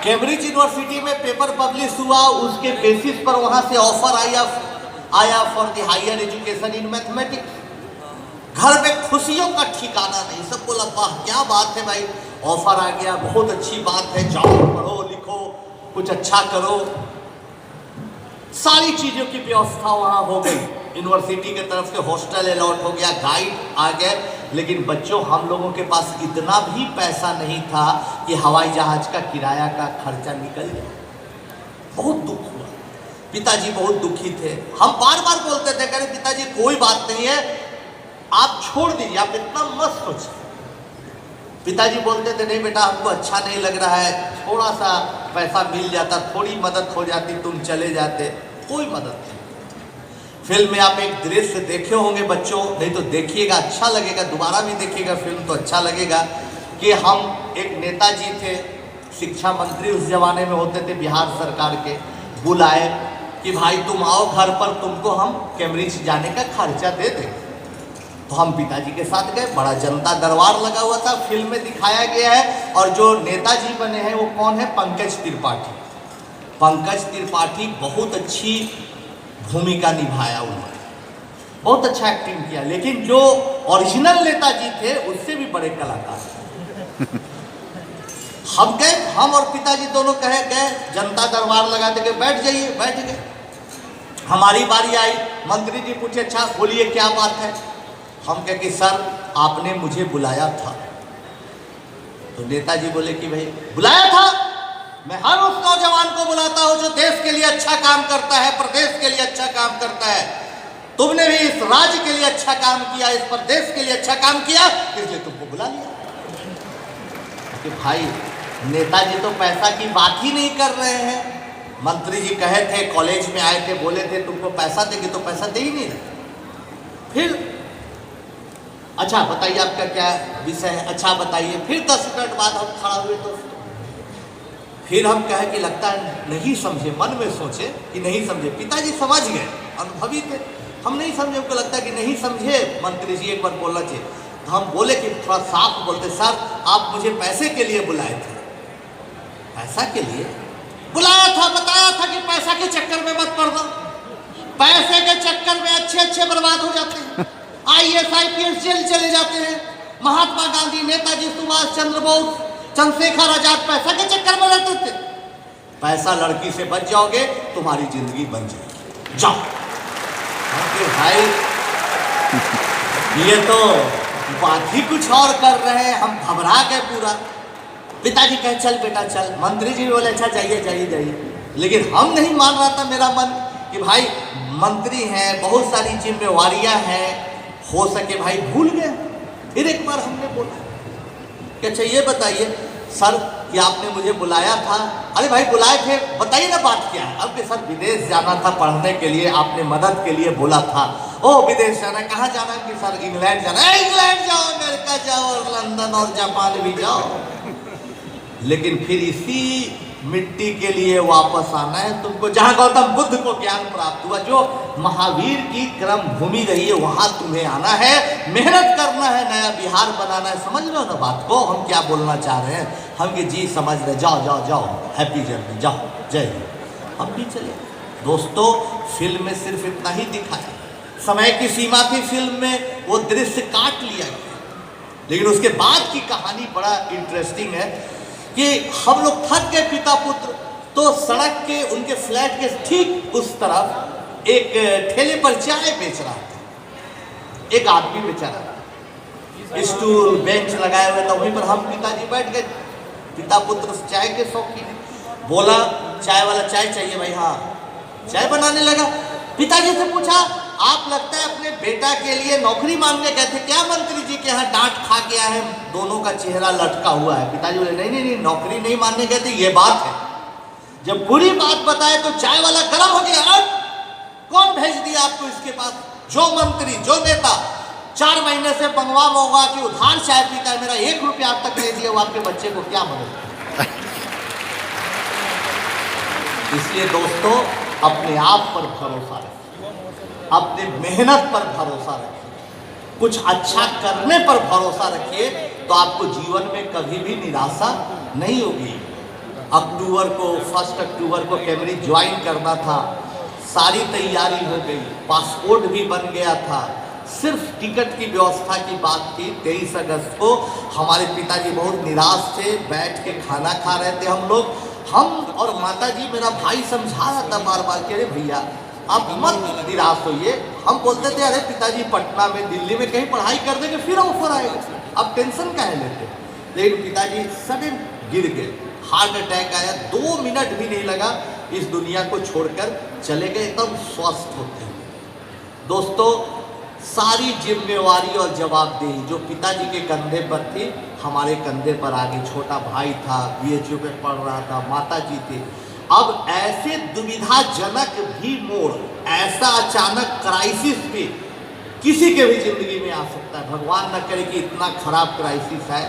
Cambridge university में paper publish हुआ, उसके बेसिस पर वहां से ऑफर आया for the higher education in mathematics. घर में खुशियों का ठिकाना नहीं, सब बोला वाह क्या बात है भाई, ऑफर आ गया, बहुत अच्छी बात है, जाओ पढ़ो लिखो कुछ अच्छा करो। सारी चीजों की व्यवस्था वहां हो गई, यूनिवर्सिटी की तरफ से हॉस्टल अलॉट हो गया, गाइड आ गए, लेकिन बच्चों हम लोगों के पास इतना भी पैसा नहीं था कि हवाई जहाज का किराया का खर्चा निकल जाए। बहुत दुख हुआ, पिताजी बहुत दुखी थे। हम बार बार बोलते थे कह रहे पिताजी कोई बात नहीं है, आप छोड़ दीजिए, आप इतना मत सोचिए। पिताजी बोलते थे नहीं बेटा हमको अच्छा नहीं लग रहा है, थोड़ा सा पैसा मिल जाता, थोड़ी मदद हो जाती, तुम चले जाते। कोई मदद नहीं। फिल्म में आप एक दृश्य देखे होंगे बच्चों, नहीं तो देखिएगा अच्छा लगेगा, दोबारा भी देखिएगा फिल्म तो अच्छा लगेगा, कि हम एक नेताजी थे, शिक्षा मंत्री उस जमाने में होते थे बिहार सरकार के, बुलाए कि भाई तुम आओ घर पर, तुमको हम कैम्ब्रिज जाने का खर्चा दे देंगे। तो हम पिताजी के साथ गए, बड़ा जनता दरबार लगा हुआ था, फिल्म में दिखाया गया है। और जो नेताजी बने हैं वो कौन है? पंकज त्रिपाठी। पंकज त्रिपाठी बहुत अच्छी भूमिका निभाया उन्होंने, बहुत अच्छा एक्टिंग किया, लेकिन जो ओरिजिनल नेताजी थे उससे भी बड़े कलाकार। हम गए, हम और पिताजी दोनों कहे गए, जनता दरबार लगाते गए, बैठ जाइए, बैठ गए। हमारी बारी आई, मंत्री जी पूछे अच्छा बोलिए क्या बात है। हम कहे कि सर आपने मुझे बुलाया था। तो नेताजी बोले कि भाई बुलाया था, मैं हर उस नौजवान को बुलाता हूं जो देश के लिए अच्छा काम करता है, प्रदेश के लिए अच्छा काम करता है। तुमने भी इस राज्य के लिए अच्छा काम किया, इस प्रदेश के लिए अच्छा काम किया, इसलिए तुमको बुला लिया। कि भाई नेताजी तो पैसा की बात ही नहीं कर रहे हैं। मंत्री जी कहे थे, कॉलेज में आए थे, बोले थे तुमको पैसा देंगे, तो पैसा दे ही नहीं रहे। फिर अच्छा बताइए आपका क्या विषय है, अच्छा बताइए। फिर 10 मिनट बाद हम खड़ा हुए तो फिर हम कहे कि लगता है नहीं समझे, मन में सोचे कि नहीं समझे। पिताजी समझ गए, अनुभवी थे, हम नहीं समझे, हमको लगता है कि नहीं समझे मंत्री जी, एक बार बोलना चाहिए। तो हम बोले कि थोड़ा साफ बोलते, सर आप मुझे पैसे के लिए बुलाए थे। पैसा के लिए बुलाया था, बताया था कि पैसा के चक्कर में मत पड़ना, पैसे के चक्कर में अच्छे अच्छे बर्बाद हो जाते हैं, IAS IPS जेल चले जाते हैं। महात्मा गांधी, नेताजी सुभाष चंद्र बोस, चंद्रशेखर आजाद पैसा के चक्कर में रहते थे। पैसा लड़की से बच जाओगे तुम्हारी जिंदगी बन जाएगी, जाओ। भाई ये तो बात ही कुछ और कर रहे हैं, हम घबरा गए पूरा। पिताजी कहे चल बेटा चल, मंत्री जी बोले अच्छा जाइए जाइए जाइए, लेकिन हम नहीं मान रहा था मेरा मन कि भाई मंत्री हैं, बहुत सारी जिम्मेवारियां हैं, हो सके भाई भूल गए। फिर एक बार हमने बोला कि अच्छा ये बताइए सर कि आपने मुझे बुलाया था। अरे भाई बुलाए थे, बताइए ना बात क्या है। अब कि सर विदेश जाना था पढ़ने के लिए, आपने मदद के लिए बोला था। ओ विदेश जाना, कहाँ जाना? कि सर इंग्लैंड जाना है। इंग्लैंड जाओ, अमेरिका जाओ, और लंदन और जापान भी जाओ, लेकिन फिर इसी मिट्टी के लिए वापस आना है तुमको, जहां गौतम बुद्ध को ज्ञान प्राप्त हुआ, जो महावीर की क्रम भूमि रही है, वहां तुम्हें आना है, मेहनत करना है, नया बिहार बनाना है। समझ लो ना बात को, हम क्या बोलना चाह रहे हैं। हम कि जी समझ रहे, जाओ जाओ जाओ, हैप्पी जर्नी, जाओ, जय हिंद। हम भी चले। दोस्तों फिल्म में सिर्फ इतना ही दिखाया, समय की सीमा थी फिल्म में, वो दृश्य काट लिया गया, लेकिन उसके बाद की कहानी बड़ा इंटरेस्टिंग है कि हम लोग थक गए पिता पुत्र, तो सड़क के उनके फ्लैट के ठीक उस तरफ एक ठेले पर चाय बेच रहा था एक आदमी बेचारा, स्टूल बेंच लगाए हुए था, वहीं पर हम पिताजी बैठ गए। पिता पुत्र चाय के शौकीन, बोला चाय वाला चाय चाहिए भाई। हाँ, चाय बनाने लगा। पिताजी से पूछा आप लगता है अपने बेटा के लिए नौकरी मांगने गए थे क्या? मंत्री जी के यहाँ डांट खा गया है, दोनों का चेहरा लटका हुआ है। पिताजी बोले नहीं नहीं नहीं, नौकरी नहीं मांगने गए थे, ये बात है। जब पूरी बात बताए तो चाय वाला गर्म हो गया। कौन भेज दिया आपको इसके पास? जो मंत्री, जो नेता 4 महीने से मंगवा मंगवा के उधार चाय पीता है, मेरा 1 रुपया आप तक नहीं दिया, वो आपके बच्चे को क्या मदद। इसलिए दोस्तों अपने आप पर भरोसा रखिए, अपने मेहनत पर भरोसा रखिए, कुछ अच्छा करने पर भरोसा रखिए, तो आपको जीवन में कभी भी निराशा नहीं होगी। अक्टूबर को 1 अक्टूबर को कैम्ब्रिज ज्वाइन करना था। सारी तैयारी हो गई, पासपोर्ट भी बन गया था, सिर्फ टिकट की व्यवस्था की बात थी। 23 अगस्त को हमारे पिताजी बहुत निराश थे, बैठ के खाना खा रहे थे हम और माताजी, मेरा भाई समझा रहा था बार बार कि अरे भैया आप मत निराश होइए। हम बोलते थे अरे पिताजी पटना में, दिल्ली में कहीं पढ़ाई कर देंगे फिर ऑफर आएगा, आप टेंशन काहे लेते। लेकिन पिताजी सडन गिर गए, हार्ट अटैक आया, 2 मिनट भी नहीं लगा, इस दुनिया को छोड़कर चले गए, एकदम स्वस्थ होते हैं। दोस्तों, सारी जिम्मेवारी और जवाबदेही जो पिताजी के कंधे पर थी, हमारे कंधे पर आगे छोटा भाई था, BHU में पढ़ रहा था, माताजी थी। अब ऐसे दुविधाजनक भी मोड़, ऐसा अचानक क्राइसिस भी किसी के भी जिंदगी में आ सकता है। भगवान न करे कि इतना खराब क्राइसिस है,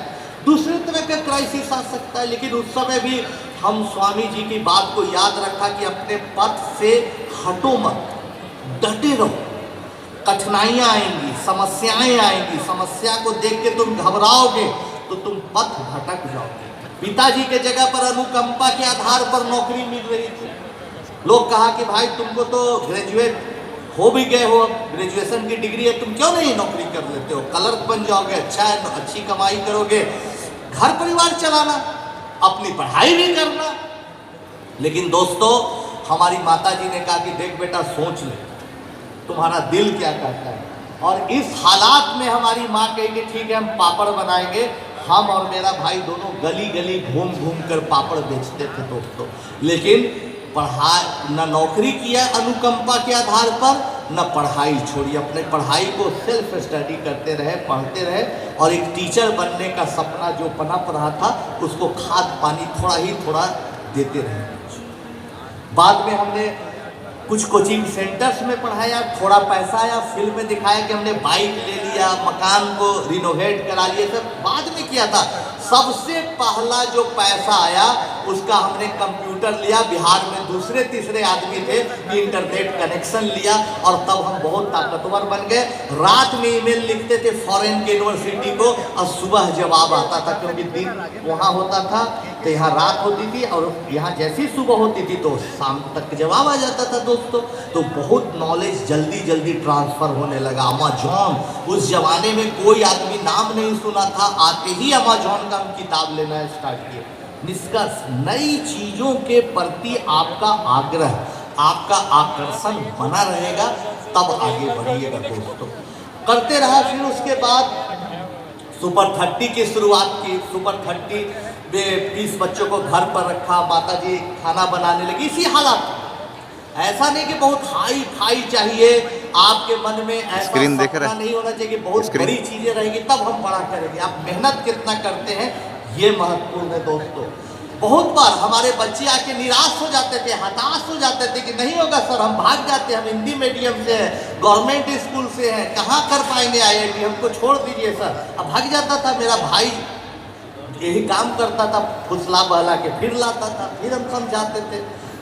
दूसरे तरह का क्राइसिस आ सकता है। लेकिन उस समय भी हम स्वामी जी की बात को याद रखा कि अपने पथ से हटो मत, डटे रहो। कठिनाइयाँ आएंगी, समस्याएं आएंगी, समस्या को देख के तुम घबराओगे तो तुम पथ भटक जाओगे। पिताजी के जगह पर अनुकंपा के आधार पर नौकरी मिल रही थी। लोग कहा कि भाई तुमको तो ग्रेजुएट हो भी गए हो, ग्रेजुएशन की डिग्री है, तुम क्यों नहीं नौकरी कर लेते हो, क्लर्क बन जाओगे, अच्छा है, अच्छी कमाई करोगे, घर परिवार चलाना, अपनी पढ़ाई भी करना। लेकिन दोस्तों, हमारी माताजी ने कहा कि देख बेटा सोच ले, तुम्हारा दिल क्या कहता है। और इस हालात में हमारी माँ कही कि ठीक है हम पापड़ बनाएंगे। हम और मेरा भाई दोनों गली गली घूम घूम कर पापड़ बेचते थे दोस्तों। लेकिन पढ़ाई न नौकरी किया अनुकंपा के आधार पर, न पढ़ाई छोड़ी, अपने पढ़ाई को सेल्फ स्टडी करते रहे, पढ़ते रहे और एक टीचर बनने का सपना जो पनप रहा था उसको खाद पानी थोड़ा ही थोड़ा देते रहे। बाद में हमने कुछ कोचिंग सेंटर्स में पढ़ाया, थोड़ा पैसा आया, फिल्म में दिखाया कि हमने बाइक ले लिया, मकान को रिनोवेट करा लिया, सब बाद में किया था। सबसे पहला जो पैसा आया उसका हमने कंप्यूटर लिया। बिहार में दूसरे तीसरे आदमी थे, इंटरनेट कनेक्शन लिया और तब हम बहुत ताकतवर बन गए। रात में ईमेल लिखते थे फॉरेन के यूनिवर्सिटी को और सुबह जवाब आता था, क्योंकि दिन वहाँ होता था तो यहाँ रात होती थी और यहाँ जैसी सुबह होती थी तो शाम तक जवाब आ जाता था दोस्तों। तो बहुत नॉलेज जल्दी जल्दी ट्रांसफ़र होने लगा। अमेजॉन, उस जमाने में कोई आदमी नाम नहीं सुना था, आते ही अमेजॉन का हम किताब लेना स्टार्ट किए। निष्कर्ष, नई चीज़ों के प्रति आपका आग्रह, आपका आकर्षण बना रहेगा, तब आगे बढ़िएगा दोस्तों। करते रहा। फिर उसके बाद सुपर 30 की शुरुआत की। सुपर 30 में 30 बच्चों को घर पर रखा, माताजी खाना बनाने लगी। इसी हालात, ऐसा नहीं कि बहुत हाई फाई चाहिए, आपके मन में ऐसा सपना नहीं होना चाहिए कि बहुत बड़ी चीज़ें रहेगी तब हम बड़ा करेंगे। आप मेहनत कितना करते हैं ये महत्वपूर्ण है दोस्तों। बहुत बार हमारे बच्चे आके निराश हो जाते थे, हताश हो जाते थे कि नहीं होगा सर, हम भाग जाते हैं, हम हिंदी मीडियम से हैं, गवर्नमेंट स्कूल से हैं, कहाँ कर पाएंगे IIT, हमको छोड़ दीजिए सर। अब भाग जाता था। मेरा भाई यही काम करता था, फुसला बहला के फिर लाता था, फिर हम समझाते थे।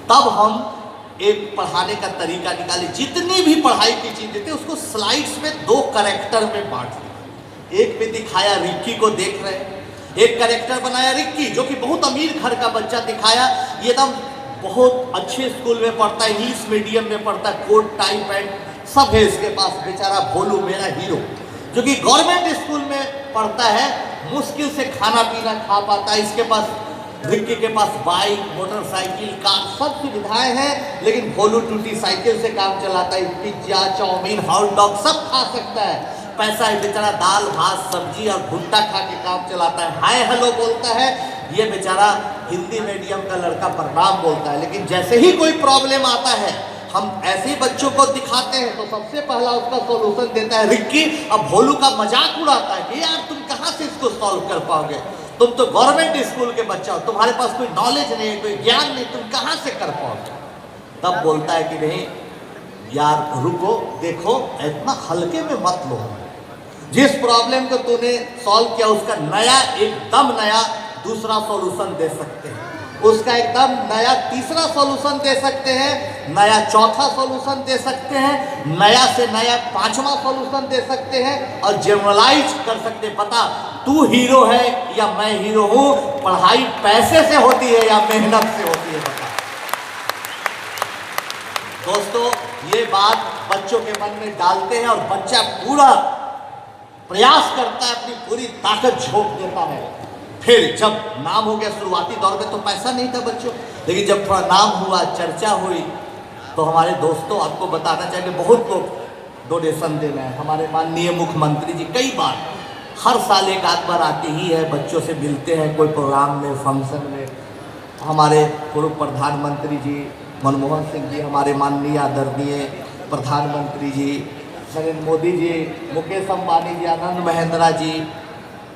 तब हम एक पढ़ाने का तरीका निकाले। जितनी भी पढ़ाई की चीज़ें थी उसको स्लाइड्स में 2 कैरेक्टर में बांट दिया। एक में दिखाया रिक्की को देख रहे हैं, एक कैरेक्टर बनाया रिक्की जो कि बहुत अमीर घर का बच्चा दिखाया, ये एकदम बहुत अच्छे स्कूल में पढ़ता है, इंग्लिश मीडियम में पढ़ता है, कोट टाई पैंट सब है इसके पास। बेचारा भोलू मेरा हीरो जो कि गवर्नमेंट स्कूल में पढ़ता है, मुश्किल से खाना पीना खा पाता है। इसके पास, रिक्की के पास बाइक, मोटरसाइकिल, कार सब सुविधाएं हैं, लेकिन भोलू टूटी साइकिल से काम चलाता है। पिज्जा, चाउमीन, हॉट डॉग सब खा सकता है, पैसा है बेचारा दाल भात सब्जी और भुट्टा खा के काम चलाता है, हाय हेलो बोलता है। ये बेचारा हिंदी मीडियम का लड़का प्रणाम बोलता है। लेकिन जैसे ही कोई प्रॉब्लम आता है, हम ऐसे ही बच्चों को दिखाते हैं तो सबसे पहला उसका सॉल्यूशन देता है रिक्की। अब भोलू का मजाक उड़ाता है कि यार तुम कहाँ से इसको सॉल्व कर पाओगे, तुम तो गवर्नमेंट स्कूल के बच्चा हो, तुम्हारे पास कोई नॉलेज नहीं है, कोई ज्ञान नहीं, तुम कहाँ से कर पाओगे। तब बोलता है कि नहीं यार रुको, देखो इतना हल्के में मत लो, जिस प्रॉब्लम को तूने सॉल्व किया उसका नया, एकदम नया दूसरा सॉल्यूशन दे सकते हैं, उसका एकदम नया तीसरा सॉल्यूशन दे सकते हैं, नया चौथा सॉल्यूशन दे सकते हैं, नया से नया 5वां सॉल्यूशन दे सकते हैं और जनरलाइज कर सकते हैं। पता तू हीरो है या मैं हीरो हूं, पढ़ाई पैसे से होती है या मेहनत से होती है, बता। दोस्तों ये बात बच्चों के मन में डालते हैं और बच्चा पूरा प्रयास करता है, अपनी पूरी ताकत झोंक देता है। फिर जब नाम हो गया, शुरुआती दौर में तो पैसा नहीं था बच्चों, लेकिन जब थोड़ा नाम हुआ, चर्चा हुई, तो हमारे दोस्तों आपको बताना चाहिए बहुत लोग डोनेशन दे रहे हैं। हमारे माननीय मुख्यमंत्री जी कई बार, हर साल एक आध बार आते ही है, बच्चों से मिलते हैं कोई प्रोग्राम में, फंक्शन में। हमारे पूर्व प्रधानमंत्री जी मनमोहन सिंह जी, हमारे माननीय आदरणीय प्रधानमंत्री जी नरेंद्र मोदी जी, मुकेश अंबानी जी, आनंद महिंद्रा जी,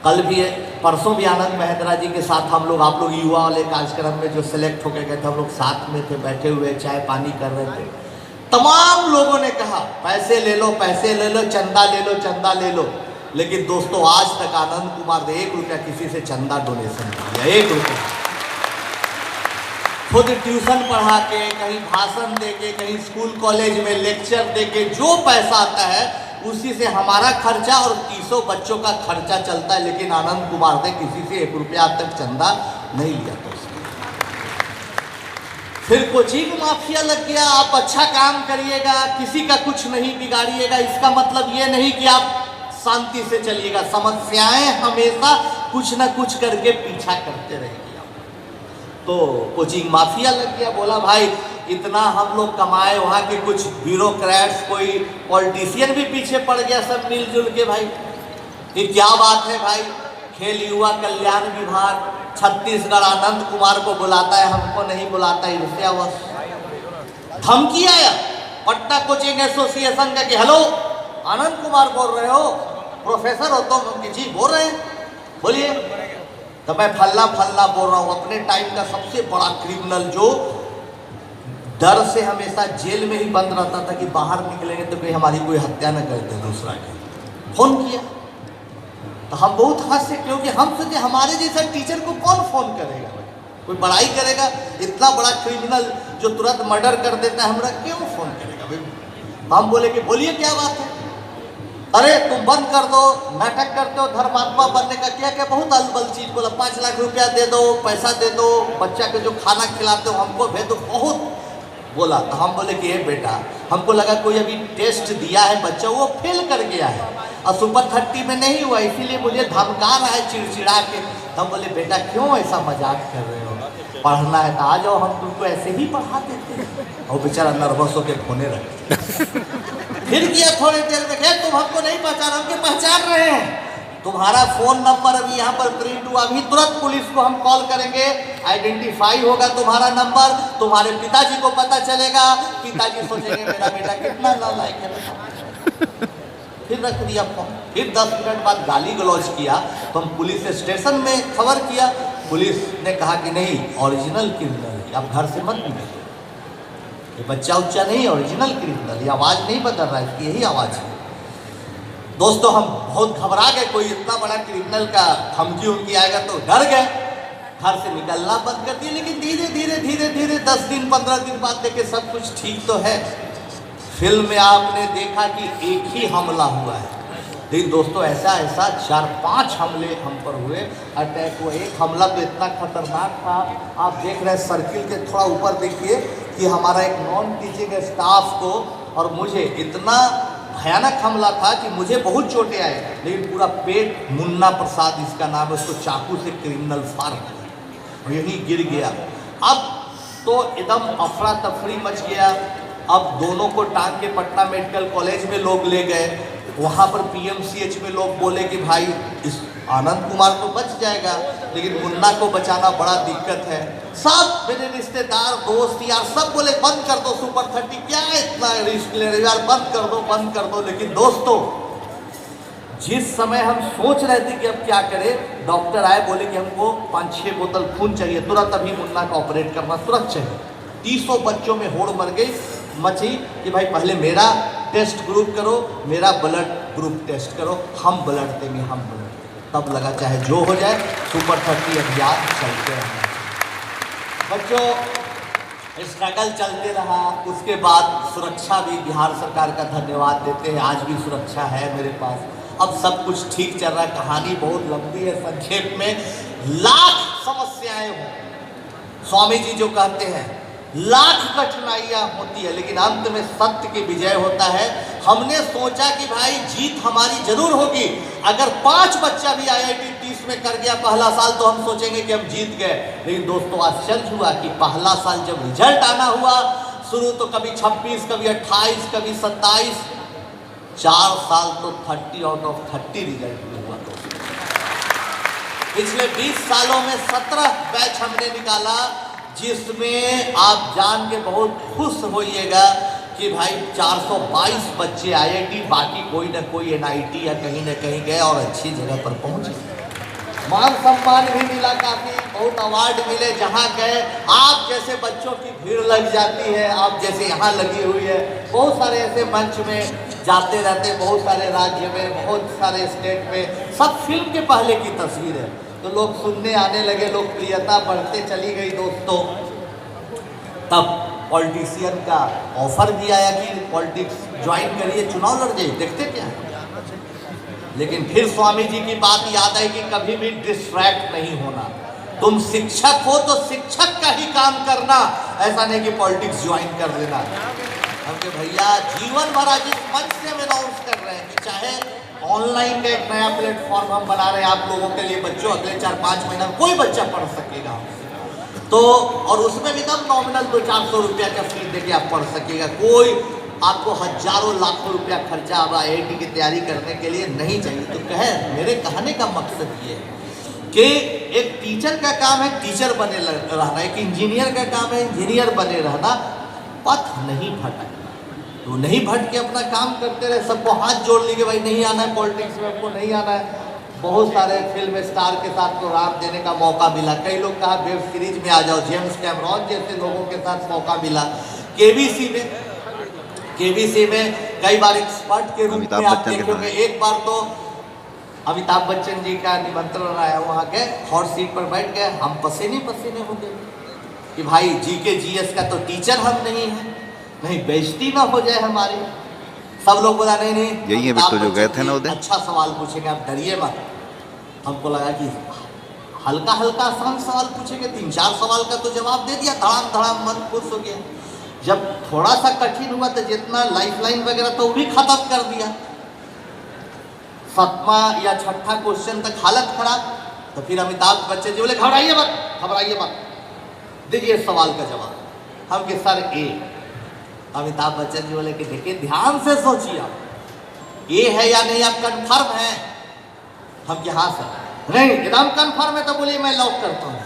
कल भी परसों भी आनंद महिंद्रा जी के साथ हम लोग, आप लोग युवा वाले कार्यक्रम में जो सिलेक्ट होकर गए थे, हम लोग साथ में थे, बैठे हुए चाय पानी कर रहे थे। तमाम लोगों ने कहा पैसे ले लो, पैसे ले लो, चंदा ले लो, चंदा ले लो। लेकिन दोस्तों आज तक आनंद कुमार ने 1 रुपया किसी से चंदा डोनेशन किया, 1 रुपया। खुद ट्यूशन पढ़ा के, कहीं भाषण दे के, कहीं स्कूल कॉलेज में लेक्चर दे के जो पैसा आता है उसी से हमारा खर्चा और 300 बच्चों का खर्चा चलता है। लेकिन आनंद कुमार ने किसी से 1 रुपया तक चंदा नहीं लिया। तो फिर कोचिंग माफिया लग गया। आप अच्छा काम करिएगा, किसी का कुछ नहीं बिगाड़िएगा, इसका मतलब ये नहीं कि आप शांति से चलिएगा। समस्याएं हमेशा कुछ ना कुछ करके पीछा करते रहेगी। तो कोचिंग माफिया लग गया, बोला भाई इतना हम लोग कमाए, वहाँ के कुछ ब्यूरोक्रेट्स, कोई पॉलिटिशियन भी पीछे पड़ गया, सब मिलजुल के। भाई ये क्या बात है भाई, खेल युवा कल्याण विभाग छत्तीसगढ़ आनंद कुमार को बुलाता है, हमको नहीं बुलाता, ईर्ष्यावश। धमकी आया पटना कोचिंग एसोसिएशन का कि हेलो आनंद कुमार बोल रहे हो, प्रोफेसर हो तुम? जी बोल रहे हैं, बोलिए। तो मैं फल्ला फल्ला बोल रहा हूँ, अपने टाइम का सबसे बड़ा क्रिमिनल जो डर से हमेशा जेल में ही बंद रहता था कि बाहर निकलेंगे तो कोई हमारी कोई हत्या न कर दे दूसरा की। फोन किया तो हम बहुत हंसे, क्योंकि हम सोचे हमारे जैसा टीचर को कौन फोन करेगा, कोई बड़ाई करेगा? इतना बड़ा क्रिमिनल जो तुरंत मर्डर कर देता है, हमरा क्यों फोन करेगा भाई? हम बोले कि बोलिए क्या बात है। अरे तुम बंद कर दो, नाटक करते हो धर्मात्मा बनने का, क्या क्या बहुत अलबल चीज बोला। 5 लाख रुपया दे दो, पैसा दे दो, बच्चा के जो खाना खिलाते हो हमको भेज दो, बहुत बोला। तो हम बोले कि ये बेटा, हमको लगा कोई अभी टेस्ट दिया है बच्चा, वो फेल कर गया है और सुपर 30 में नहीं हुआ, इसीलिए मुझे धमका रहा है चिड़चिड़ा के। तो हम बोले बेटा क्यों ऐसा मजाक कर रहे हो, पढ़ना है तो आ जाओ, हम तुमको ऐसे ही पढ़ा देते हैं। और बेचारा नर्वस होकर फोने रखे। फिर किया थोड़ी देर में, क्या तुम हमको नहीं पहचान, हमके पहचान रहे हैं, तुम्हारा फोन नंबर अभी यहाँ पर प्रिंट हुआ, अभी तुरंत पुलिस को हम कॉल करेंगे, आइडेंटिफाई होगा तुम्हारा नंबर, तुम्हारे पिताजी को पता चलेगा, पिताजी सोचेंगे मेरा बेटा कितना नालायक है। फिर रख दिया फोन। फिर 10 मिनट बाद गाली गलौज किया तो हम पुलिस स्टेशन में खबर किया। पुलिस ने कहा कि नहीं ओरिजिनल क्रिमिनल, आप घर से मत निकलिए, ये बच्चा उच्चा नहीं, ओरिजिनल क्रिमिनल, ये आवाज़ नहीं बदल रहा है, इसकी यही आवाज़ है। दोस्तों हम बहुत घबरा गए, कोई इतना बड़ा क्रिमिनल का धमकी उनकी आएगा तो डर गए, घर से निकलना बंद कर दिया। लेकिन धीरे धीरे धीरे धीरे 10 दिन 15 दिन बाद देखे सब कुछ ठीक तो है। फिल्म में आपने देखा कि एक ही हमला हुआ है, लेकिन दोस्तों ऐसा 4-5 हमले हम पर हुए, अटैक हुआ। एक हमला तो इतना खतरनाक था, आप देख रहे हैं सर्किल के थोड़ा ऊपर देखिए कि हमारा एक नॉन टीचिंग स्टाफ को और मुझे इतना भयानक हमला था कि मुझे बहुत चोटें आई, लेकिन पूरा पेट, मुन्ना प्रसाद इसका नाम है, उसको चाकू से क्रिमिनल फाड़ दिया और यही गिर गया। अब तो एकदम अफरा तफरी मच गया। अब दोनों को टांग के पटना मेडिकल कॉलेज में लोग ले गए, वहाँ पर PMCH में लोग बोले कि भाई इस आनंद कुमार तो बच जाएगा, लेकिन मुन्ना को बचाना बड़ा दिक्कत है। सब मेरे रिश्तेदार दोस्त यार सब बोले बंद कर दो सुपर 30, क्या इतना रिस्क ले रहे हो यार, बंद कर दो बंद कर दो। लेकिन दोस्तों जिस समय हम सोच रहे थे कि अब क्या करें, डॉक्टर आए, बोले कि हमको 5-6 बोतल खून चाहिए, तुरंत अभी मुन्ना का ऑपरेट करना तुरंत चाहिए। 300 बच्चों में होड़ मची कि भाई पहले मेरा टेस्ट ग्रुप करो, मेरा ब्लड ग्रुप टेस्ट करो, हम ब्लड देंगे, हम ब्लड। तब लगा चाहे जो हो जाए सुपर 30 अभियान चलते रहे। बच्चों स्ट्रगल चलते रहा। उसके बाद सुरक्षा भी बिहार सरकार का धन्यवाद देते हैं, आज भी सुरक्षा है मेरे पास। अब सब कुछ ठीक चल रहा है। कहानी बहुत लंबी है, संक्षेप में लाख समस्याएं हों, स्वामी जी जो कहते हैं लाख कठिनाइयां होती है, लेकिन अंत में सत्य की विजय होता है। हमने सोचा कि भाई जीत हमारी जरूर होगी। अगर 5 बच्चा भी IIT 30 में कर गया पहला साल तो हम सोचेंगे कि हम जीत गए। लेकिन दोस्तों आश्चर्य हुआ कि पहला साल जब रिजल्ट आना हुआ, शुरू तो कभी 26, कभी 28, कभी 27, 4 साल तो 30 आउट ऑफ 30 रिजल्ट में हुआ। पिछले 20 सालों में 17 बैच हमने निकाला, जिसमें आप जान के बहुत खुश होइएगा कि भाई 422 बच्चे IIT, बाकी कोई ना कोई NIT या कहीं ना कहीं गए और अच्छी जगह पर पहुंचे। मान सम्मान भी मिला, काफ़ी बहुत अवार्ड मिले। जहाँ गए आप जैसे बच्चों की भीड़ लग जाती है, आप जैसे यहाँ लगी हुई है। बहुत सारे ऐसे मंच में जाते रहते, बहुत सारे राज्य में, बहुत सारे स्टेट में, सब फिल्म के पहले की तस्वीर है। तो लोग सुनने आने लगे, लोकप्रियता बढ़ते चली गई दोस्तों। तब पॉलिटिशियन का ऑफर भी आया कि पॉलिटिक्स ज्वाइन करिए, चुनाव लड़ जाइए, देखते क्या है। लेकिन फिर स्वामी जी की बात याद आई कि कभी भी डिस्ट्रैक्ट नहीं होना। तुम शिक्षक हो तो शिक्षक का ही काम करना, ऐसा नहीं कि पॉलिटिक्स ज्वाइन कर लेना। हमके भैया जीवन भर आज इस मंच से हम अनाउंस कर रहे हैं कि चाहे ऑनलाइन का एक नया प्लेटफॉर्म हम बना रहे हैं आप लोगों के लिए। बच्चों अगले 4-5 महीना में कोई बच्चा पढ़ सकेगा तो, और उसमें भी तब नॉमिनल 200-400 रुपया का फीस देके आप पढ़ सकेगा। कोई आपको हजारों लाखों रुपया खर्चा अब IIT की तैयारी करने के लिए नहीं चाहिए। तो मेरे कहने का मकसद ये है कि एक टीचर का काम है टीचर बने रहना, एक इंजीनियर का काम है इंजीनियर बने रहना, पथ नहीं भटकना। तो नहीं भटक के अपना काम करते रहे। सबको हाथ जोड़ लीजिए, भाई नहीं आना है पॉलिटिक्स में, आपको नहीं आना है। बहुत सारे फिल्म स्टार के साथ प्रोग्राम देने का मौका मिला। कई लोग कहा वेब सीरीज में आ जाओ, जेम्स कैमरॉन जैसे लोगों के साथ मौका मिला। केबीसी में कई बार एक्सपर्ट के रूप में आप देखोगे। एक बार तो अमिताभ बच्चन जी का निमंत्रण आया, वहाँ गए, हॉट सीट पर बैठ गए, हम पसीने पसीने हो गए कि भाई GK GS का तो टीचर हम नहीं है, नहीं बेइज्जती ना हो जाए हमारी। सब लोग बोला नहीं यही है बिट्टू जो गए थे ना उधर, अच्छा सवाल पूछेंगे, आप डरिए मत। हमको लगा कि हल्का हल्का आसान सवाल पूछेंगे, 3-4 सवाल का तो जवाब दे दिया, धड़ाम धड़ाम मन खुश हो गया। जब थोड़ा सा कठिन हुआ तो जितना लाइफलाइन वगैरह तो वो भी खत्म कर दिया। 7वां या 6ठा क्वेश्चन तक हालत खराब। तो फिर अमिताभ बच्चन जी बोले घबराइए मत, दीजिए सवाल का जवाब। हम के सर ए। अमिताभ बच्चन जी बोले कि देखिए ध्यान से सोचिए, आप ए है या नहीं, आप कंफर्म हैं? हम कि हाँ सर। नहीं एकदम कंफर्म है तो बोलिए मैं लॉक करता हूँ।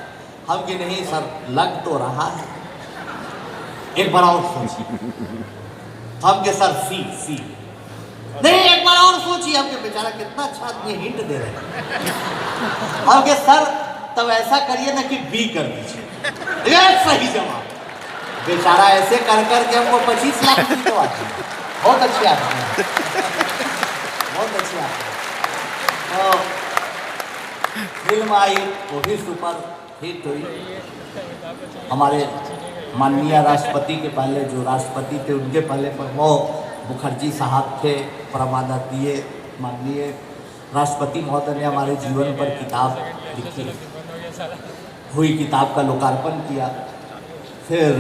हम कि नहीं सर लग तो रहा है, एक बार और सोचिए। हम के सर सी। नहीं एक बार और सोचिए। हम के बेचारा कितना अच्छा आदमी हिंट दे रहे हैं। हम के सर तब ऐसा करिए ना कि बी कर दीजिए, ये सही जवाब। बेचारा ऐसे कर के हमको 25 लाख दिलवाते। बहुत अच्छी आदमी है, बहुत अच्छी आदमी। तो फिल्म आई, वो भी सुपर हिट हुई। हमारे माननीय राष्ट्रपति के पहले जो राष्ट्रपति थे उनके पहले प्रणब मुखर्जी साहब थे, परमानंदीय माननीय राष्ट्रपति महोदय ने हमारे जीवन पर किताब लिखी हुई, किताब का लोकार्पण किया। फिर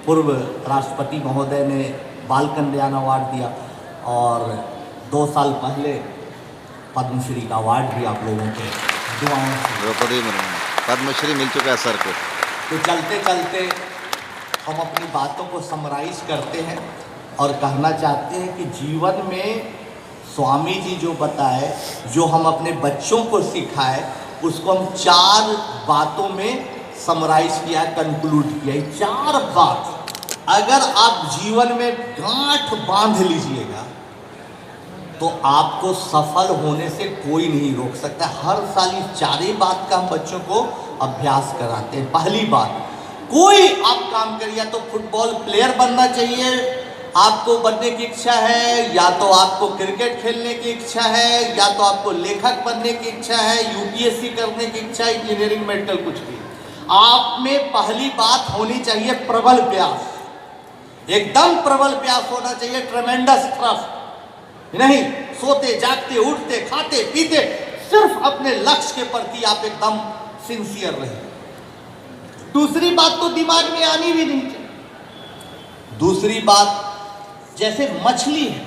पूर्व राष्ट्रपति महोदय ने बाल कल्याण अवार्ड दिया और 2 साल पहले पद्मश्री का अवार्ड भी आप लोगों के दुआओं से पद्मश्री मिल चुका है सर को। तो चलते चलते हम अपनी बातों को समराइज करते हैं और कहना चाहते हैं कि जीवन में स्वामी जी जो बताए, जो हम अपने बच्चों को सिखाए, उसको हम 4 बातों में समराइज किया, कंक्लूड किया। 4 बात अगर आप जीवन में गांठ बांध लीजिएगा तो आपको सफल होने से कोई नहीं रोक सकता। हर साल इस 4 बात का हम बच्चों को अभ्यास कराते हैं। पहली बात, कोई आप काम करिए, तो फुटबॉल प्लेयर बनना चाहिए, आपको बनने की इच्छा है, या तो आपको क्रिकेट खेलने की इच्छा है, या तो आपको लेखक बनने की इच्छा है, UPSC करने की इच्छा है, इंजीनियरिंग मेडिकल कुछ भी, आप में पहली बात होनी चाहिए प्रबल प्यास। एकदम प्रबल प्यास होना चाहिए, ट्रेमेंडस थ्रस्ट नहीं, सोते जागते उठते खाते पीते सिर्फ अपने लक्ष्य के प्रति आप एकदम सिंसियर रहे। दूसरी बात तो दिमाग में आनी भी नहीं चाहिए। दूसरी बात, जैसे मछली है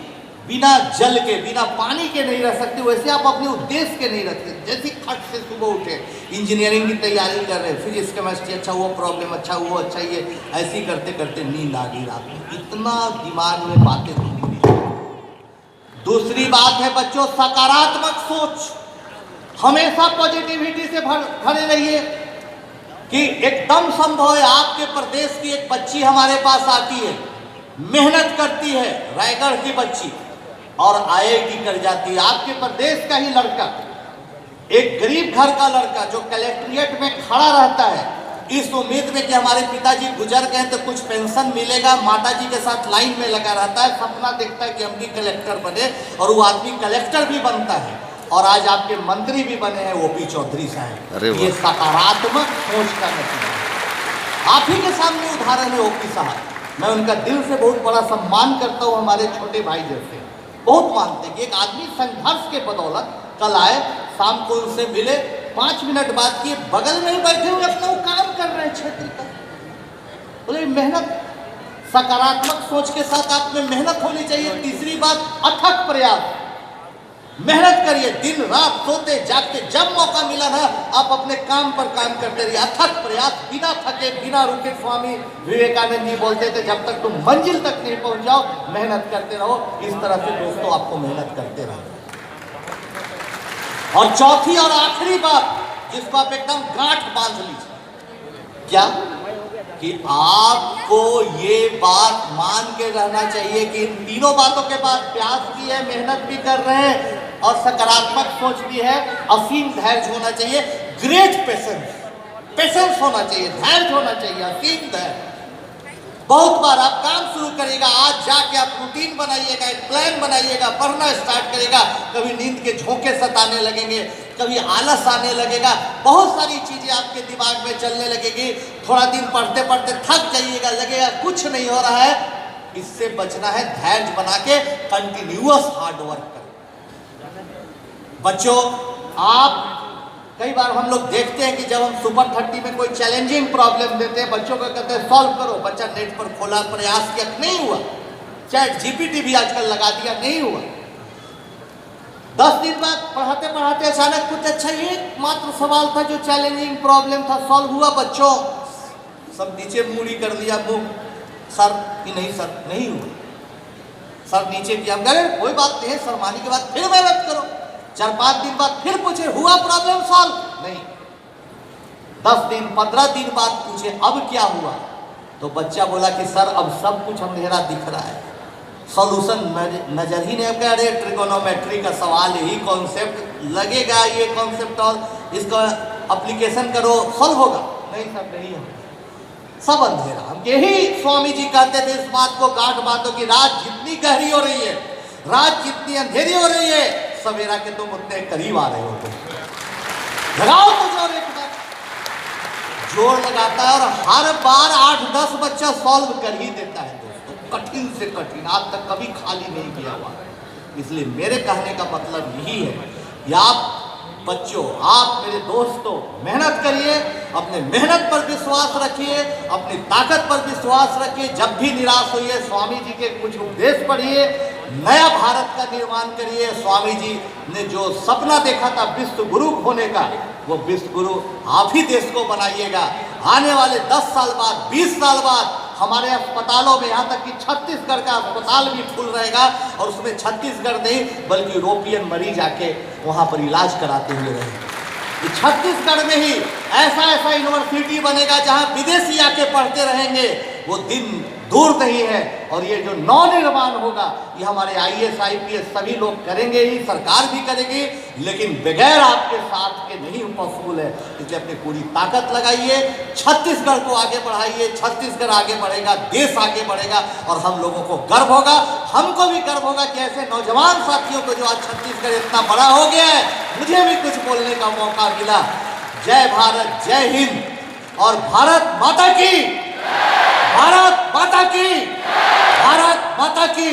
बिना जल के बिना पानी के नहीं रह सकती, वैसे आप अपने उद्देश्य के नहीं रखते। जैसे खट से सुबह उठे, इंजीनियरिंग की तैयारी कर रहे, फिजिक्स केमिस्ट्री अच्छा, वो प्रॉब्लम अच्छा, वो अच्छा, ये ऐसी करते करते नींद आ गई रात में, इतना दिमाग में बातें होती नहीं। दूसरी बात है बच्चों, सकारात्मक सोच, हमेशा पॉजिटिविटी से भरे रहिए कि एकदम संभव है। आपके प्रदेश की एक बच्ची हमारे पास आती है, मेहनत करती है, रायगढ़ की बच्ची, और IIT कर जाती है। आपके प्रदेश का ही लड़का, एक गरीब घर का लड़का जो कलेक्ट्रेट में खड़ा रहता है इस उम्मीद में कि हमारे पिताजी गुजर गए तो कुछ पेंशन मिलेगा, माताजी के साथ लाइन में लगा रहता है, सपना देखता है कि हम भी कलेक्टर बने, और वो आदमी कलेक्टर भी बनता है, और आज आपके मंत्री भी बने हैं OP चौधरी साहब। ये सकारात्मक सोच का नतीजा है। आप ही के सामने उदाहरण है OP साहब। मैं उनका दिल से बहुत बड़ा सम्मान करता हूँ, हमारे छोटे भाई जैसे, बहुत मानते हैं कि एक आदमी संघर्ष के बदौलत कल आए, शाम को उनसे मिले, 5 मिनट बात किए, बगल में ही बैठे हुए अपना वो काम कर रहे हैं क्षेत्र का। बोले मेहनत, सकारात्मक सोच के साथ आप में मेहनत होनी चाहिए। तीसरी बात, अथक प्रयास, मेहनत करिए, दिन रात सोते जागते, जब मौका मिला ना आप अपने काम पर काम करते रहिए। अथक प्रयास, बिना थके बिना रुके। स्वामी विवेकानंद जी बोलते थे, जब तक तुम मंजिल तक नहीं पहुंच जाओ मेहनत करते रहो। इस तरह से दोस्तों आपको मेहनत करते रहो। और चौथी और आखिरी बात जिसको आप एकदम गांठ बांध लीजिए, क्या कि आपको ये बात मान के रहना चाहिए कि इन तीनों बातों के बाद प्यास भी है, मेहनत भी कर रहे हैं और सकारात्मक सोच भी है, असीम धैर्य होना चाहिए, ग्रेट पेशेंस होना चाहिए, धैर्य होना चाहिए, असीम धैर्य। बहुत बार आप काम शुरू करिएगा, आज जाके आप रूटीन बनाइएगा, एक प्लान बनाइएगा, पढ़ना स्टार्ट करेगा, कभी नींद के झोंके सताने लगेंगे, कभी आलस आने लगेगा, बहुत सारी चीजें आपके दिमाग में चलने लगेगी। थोड़ा दिन पढ़ते पढ़ते थक जाइएगा, लगेगा कुछ नहीं हो रहा है। इससे बचना है, धैर्य बना के कंटिन्यूअस हार्ड वर्क करें। बच्चों, आप कई बार हम लोग देखते हैं कि जब हम सुपर 30 में कोई चैलेंजिंग प्रॉब्लम देते हैं, बच्चों को कहते हैं सॉल्व करो, बच्चा नेट पर खोला, प्रयास किया, नहीं हुआ, चैट GPT भी आजकल लगा दिया, नहीं हुआ। 10 दिन बाद पढ़ाते पढ़ाते अचानक कुछ अच्छा एक मात्र सवाल था जो चैलेंजिंग प्रॉब्लम था, सॉल्व हुआ। बच्चों सब नीचे मूड़ी कर दिया, मुंह सर कि नहीं सर नहीं हुआ, सर नीचे किया, हम कह कोई बात नहीं है, शर्माने के बाद फिर मेहनत करो। 4-5 दिन बाद फिर पूछे, हुआ प्रॉब्लम सॉल्व? नहीं। 10 दिन 15 दिन बाद पूछे, अब क्या हुआ? तो बच्चा बोला कि सर अब सब कुछ अंधेरा दिख रहा है, सॉल्यूशन नजर ही नहीं। कह रहे ट्रिगोनोमेट्री का सवाल, यही कॉन्सेप्ट लगेगा, ये कॉन्सेप्ट और इसका एप्लीकेशन करो, सॉल्व होगा? नहीं सर नहीं है, सब अंधेरा। हम यही स्वामी जी कहते थे, इस बात को गांठ बांधो कि रात जितनी गहरी हो रही है, रात जितनी अंधेरी हो रही है, सवेरा के तुम उतने करीब आ रहे हो। लगाओ तो जोर, एक बार जोर लगाता है और हर बार 8-10 बच्चा सॉल्व कर ही देता है दोस्तों, कठिन से कठिन, आज तक कभी खाली नहीं किया हुआ। इसलिए मेरे कहने का मतलब यही है कि आप बच्चों, आप मेरे दोस्तों, मेहनत करिए, अपने मेहनत पर विश्वास रखिए, अपनी ताकत पर विश्वास रखिए। जब भी निराश होइए, स्वामी जी के कुछ उपदेश पढ़िए, नया भारत का निर्माण करिए। स्वामी जी ने जो सपना देखा था विश्व गुरु होने का, वो विश्व गुरु आप ही देश को बनाइएगा। आने वाले 10 साल बाद, 20 साल बाद हमारे अस्पतालों में, यहाँ तक कि छत्तीसगढ़ का अस्पताल भी खुल रहेगा, और उसमें छत्तीसगढ़ नहीं बल्कि यूरोपियन मरीज आके वहाँ पर इलाज कराते हुए रहेंगे। छत्तीसगढ़ में ही ऐसा यूनिवर्सिटी बनेगा जहाँ विदेशी आके पढ़ते रहेंगे। वो दिन दूर नहीं है, और ये जो नवनिर्माण होगा ये हमारे IAS IPS सभी लोग करेंगे ही, सरकार भी करेगी, लेकिन बगैर आपके साथ के नहीं पॉसिबल है। इसलिए अपनी पूरी ताकत लगाइए, छत्तीसगढ़ को आगे बढ़ाइए, छत्तीसगढ़ आगे बढ़ेगा, देश आगे बढ़ेगा, और हम लोगों को गर्व होगा, हमको भी गर्व होगा कि ऐसे नौजवान साथियों को जो आज छत्तीसगढ़ इतना बड़ा हो गया है, मुझे भी कुछ बोलने का मौका मिला। जय भारत, जय हिंद, और भारत माता की, भारत माता की, भारत माता की।